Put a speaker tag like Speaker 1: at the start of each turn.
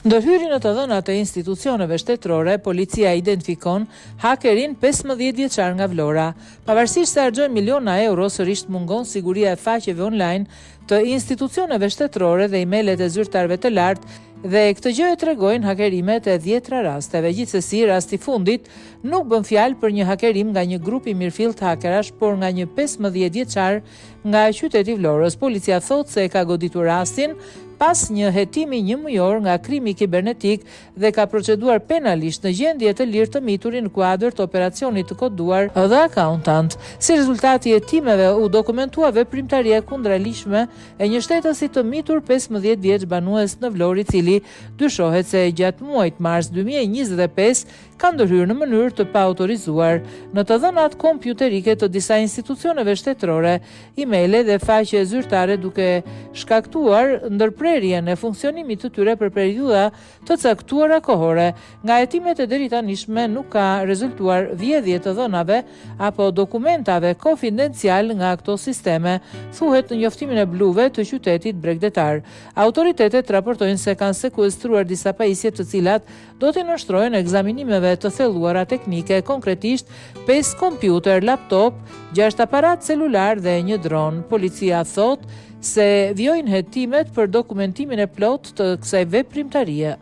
Speaker 1: Ndërhyri në të dhënat e institucioneve shtetërore, policia identifikon hakerin 15 vjeçar nga Vlora. Pavarësisht se harxhon miliona euro, sërish mungon siguria e faqeve online të institucioneve shtetërore dhe emailët e zyrtarëve të lartë, dhe këtë gjë e tregojnë hakerimet e 10 rasteve. Gjithsesi, rasti fundit nuk bën fjalë për një hakerim nga një grup i mirëfillt hakerash, por nga një 15 vjeçar nga qyteti Vlorës. Policia thotë se e ka goditur rastin pas një hetimi 1 mujor nga krimi kibernetik dhe ka proceduar penalisht në gjendje të lirë të miturin në kuadër të operacionit të koduar The Accountant. Si rezultati i hetimeve u dokumentua veprimtaria kundërligjshme e një shtetësi të mitur 15 vjeç banues në Vlorë, i cili dyshohet se gjatë muajit mars 2025 ka ndërhyrë në mënyrë të paautorizuar në të dhënat kompjuterike të disa institucioneve shtetërore, emaile dhe faqe zyrtare, duke shkaktuar ndërprerjen e funksionimit të tyre për periudha të caktuara kohore. Nga hetimet e deritanishme nuk ka rezultuar vjedhje të dhënave apo dokumentave konfidencial nga këto sisteme, thuhet në njoftimin e bluve të qytetit bregdetar. Autoritetet raportojnë se kanë sekuestruar disa pajisje të cilat do t'i nënshtrojnë ekzaminimeve të thelluara teknike, konkretisht 5 kompjuter, laptop, 6 aparat celular dhe një dron. Policia thot se vjojnë hetimet për dokumentimin e plot të kësaj veprimtarie.